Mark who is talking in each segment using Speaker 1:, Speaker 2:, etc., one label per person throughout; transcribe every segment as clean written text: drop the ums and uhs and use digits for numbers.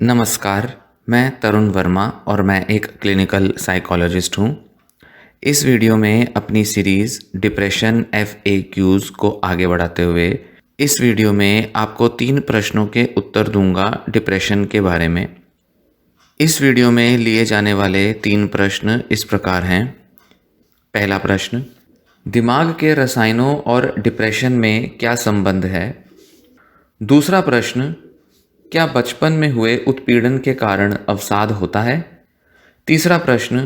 Speaker 1: नमस्कार, मैं तरुण वर्मा और मैं एक क्लिनिकल साइकोलॉजिस्ट हूँ। इस वीडियो में अपनी सीरीज़ डिप्रेशन FAQs को आगे बढ़ाते हुए इस वीडियो में आपको 3 प्रश्नों के उत्तर दूंगा डिप्रेशन के बारे में। इस वीडियो में लिए जाने वाले 3 प्रश्न इस प्रकार हैं। पहला प्रश्न, दिमाग के रसायनों और डिप्रेशन में क्या संबंध है? दूसरा प्रश्न, क्या बचपन में हुए उत्पीड़न के कारण अवसाद होता है? तीसरा प्रश्न,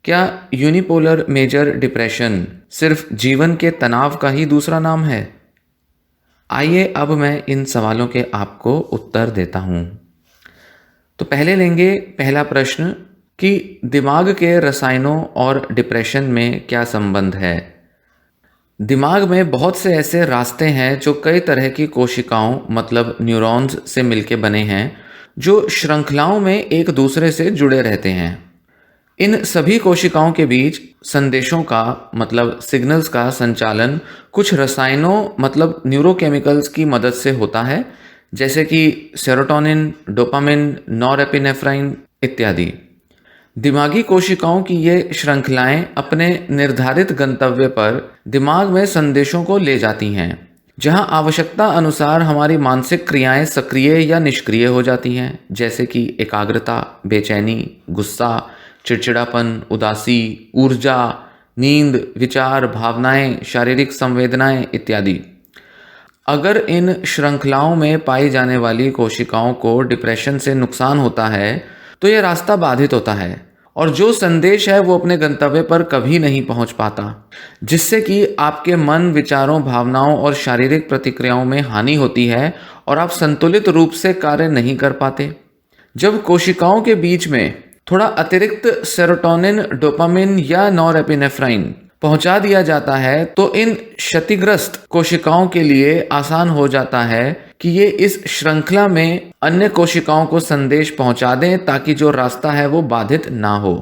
Speaker 1: क्या यूनिपोलर मेजर डिप्रेशन सिर्फ जीवन के तनाव का ही दूसरा नाम है? आइए अब मैं इन सवालों के आपको उत्तर देता हूँ। तो पहले लेंगे पहला प्रश्न कि दिमाग के रसायनों और डिप्रेशन में क्या संबंध है। दिमाग में बहुत से ऐसे रास्ते हैं जो कई तरह की कोशिकाओं मतलब न्यूरॉन्स से मिलके बने हैं, जो श्रृंखलाओं में एक दूसरे से जुड़े रहते हैं। इन सभी कोशिकाओं के बीच संदेशों का मतलब सिग्नल्स का संचालन कुछ रसायनों मतलब न्यूरोकेमिकल्स की मदद से होता है, जैसे कि सेरोटोनिन, डोपामिन, नॉरएपिनेफ्राइन इत्यादि। दिमागी कोशिकाओं की ये श्रृंखलाएं अपने निर्धारित गंतव्य पर दिमाग में संदेशों को ले जाती हैं, जहां आवश्यकता अनुसार हमारी मानसिक क्रियाएं सक्रिय या निष्क्रिय हो जाती हैं, जैसे कि एकाग्रता, बेचैनी, गुस्सा, चिड़चिड़ापन, उदासी, ऊर्जा, नींद, विचार, भावनाएं, शारीरिक संवेदनाएं इत्यादि। अगर इन श्रृंखलाओं में पाई जाने वाली कोशिकाओं को डिप्रेशन से नुकसान होता है तो यह रास्ता बाधित होता है और जो संदेश है वो अपने गंतव्य पर कभी नहीं पहुंच पाता, जिससे कि आपके मन, विचारों, भावनाओं और शारीरिक प्रतिक्रियाओं में हानि होती है और आप संतुलित रूप से कार्य नहीं कर पाते। जब कोशिकाओं के बीच में थोड़ा अतिरिक्त सेरोटोनिन, डोपामिन या नॉरएपिनेफ्राइन पहुंचा दिया जाता है तो इन क्षतिग्रस्त कोशिकाओं के लिए आसान हो जाता है कि ये इस श्रृंखला में अन्य कोशिकाओं को संदेश पहुंचा दें ताकि जो रास्ता है वो बाधित ना हो।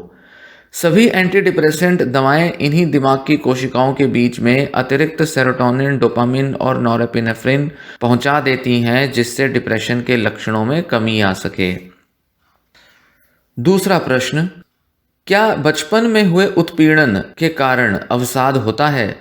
Speaker 1: सभी एंटी डिप्रेसेंट दवाएं इन्हीं दिमाग की कोशिकाओं के बीच में अतिरिक्त सेरोटोनिन, डोपामिन और नॉरएपिनेफ्रिन पहुंचा देती हैं, जिससे डिप्रेशन के लक्षणों में कमी आ सके। दूसरा प्रश्न, क्या बचपन में हुए उत्पीड़न के कारण अवसाद होता है?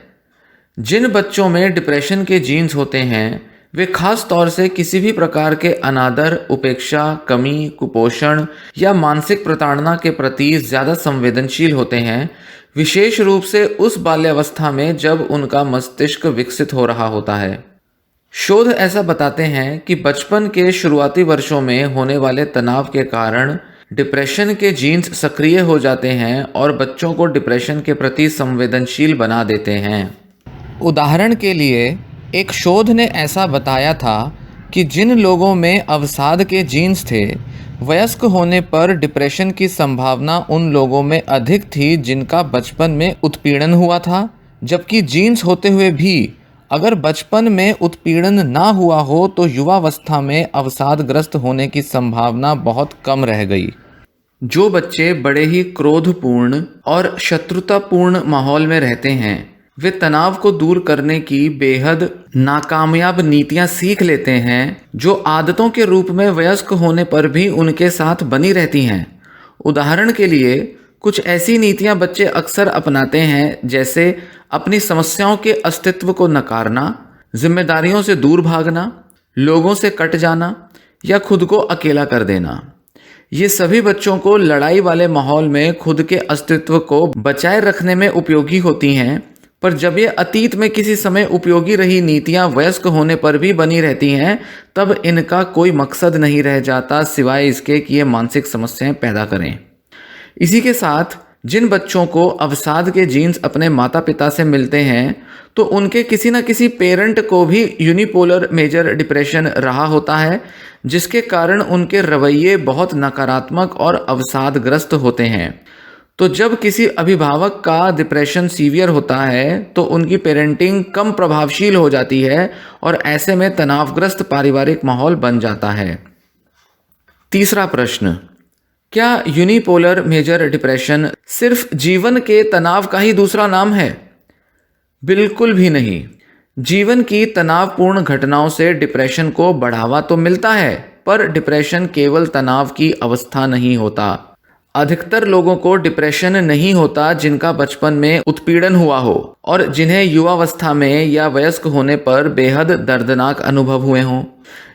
Speaker 1: जिन बच्चों में डिप्रेशन के जीन्स होते हैं वे खास तौर से किसी भी प्रकार के अनादर, उपेक्षा, कमी, कुपोषण या मानसिक प्रताड़ना के प्रति ज़्यादा संवेदनशील होते हैं, विशेष रूप से उस बाल्यावस्था में जब उनका मस्तिष्क विकसित हो रहा होता है। शोध ऐसा बताते हैं कि बचपन के शुरुआती वर्षों में होने वाले तनाव के कारण डिप्रेशन के जीन्स सक्रिय हो जाते हैं और बच्चों को डिप्रेशन के प्रति संवेदनशील बना देते हैं। उदाहरण के लिए एक शोध ने ऐसा बताया था कि जिन लोगों में अवसाद के जीन्स थे, वयस्क होने पर डिप्रेशन की संभावना उन लोगों में अधिक थी जिनका बचपन में उत्पीड़न हुआ था, जबकि जीन्स होते हुए भी अगर बचपन में उत्पीड़न ना हुआ हो तो युवावस्था में अवसादग्रस्त होने की संभावना बहुत कम रह गई। जो बच्चे बड़े ही क्रोधपूर्ण और शत्रुतापूर्ण माहौल में रहते हैं वे तनाव को दूर करने की बेहद नाकामयाब नीतियां सीख लेते हैं, जो आदतों के रूप में वयस्क होने पर भी उनके साथ बनी रहती हैं। उदाहरण के लिए कुछ ऐसी नीतियां बच्चे अक्सर अपनाते हैं, जैसे अपनी समस्याओं के अस्तित्व को नकारना, जिम्मेदारियों से दूर भागना, लोगों से कट जाना या खुद को अकेला कर देना। ये सभी बच्चों को लड़ाई वाले माहौल में खुद के अस्तित्व को बचाए रखने में उपयोगी होती हैं, पर जब ये अतीत में किसी समय उपयोगी रही नीतियां वयस्क होने पर भी बनी रहती हैं, तब इनका कोई मकसद नहीं रह जाता सिवाय इसके कि ये मानसिक समस्याएं पैदा करें। इसी के साथ जिन बच्चों को अवसाद के जीन्स अपने माता पिता से मिलते हैं तो उनके किसी न किसी पेरेंट को भी यूनिपोलर मेजर डिप्रेशन रहा होता है, जिसके कारण उनके रवैये बहुत नकारात्मक और अवसादग्रस्त होते हैं। तो जब किसी अभिभावक का डिप्रेशन सीवियर होता है तो उनकी पेरेंटिंग कम प्रभावशील हो जाती है और ऐसे में तनावग्रस्त पारिवारिक माहौल बन जाता है। तीसरा प्रश्न, क्या यूनिपोलर मेजर डिप्रेशन सिर्फ जीवन के तनाव का ही दूसरा नाम है? बिल्कुल भी नहीं। जीवन की तनावपूर्ण घटनाओं से डिप्रेशन को बढ़ावा तो मिलता है, पर डिप्रेशन केवल तनाव की अवस्था नहीं होता। अधिकतर लोगों को डिप्रेशन नहीं होता जिनका बचपन में उत्पीड़न हुआ हो और जिन्हें युवावस्था में या वयस्क होने पर बेहद दर्दनाक अनुभव हुए हों।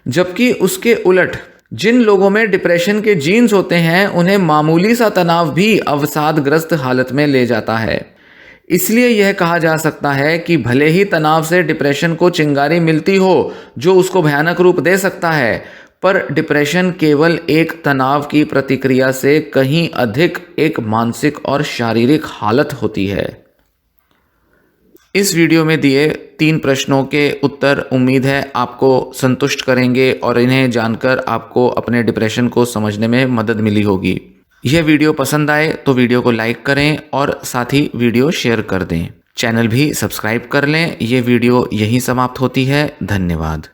Speaker 1: जबकि उसके उलट जिन लोगों में डिप्रेशन के जीन्स होते हैं उन्हें मामूली सा तनाव भी अवसादग्रस्त हालत में ले जाता है। इसलिए यह कहा जा सकता है कि भले ही तनाव से डिप्रेशन को चिंगारी मिलती हो जो उसको भयानक रूप दे सकता है, पर डिप्रेशन केवल एक तनाव की प्रतिक्रिया से कहीं अधिक एक मानसिक और शारीरिक हालत होती है। इस वीडियो में दिए 3 प्रश्नों के उत्तर उम्मीद है आपको संतुष्ट करेंगे और इन्हें जानकर आपको अपने डिप्रेशन को समझने में मदद मिली होगी। यह वीडियो पसंद आए तो वीडियो को लाइक करें और साथ ही वीडियो शेयर कर दें। चैनल भी सब्सक्राइब कर लें। यह वीडियो यहीं समाप्त होती है। धन्यवाद।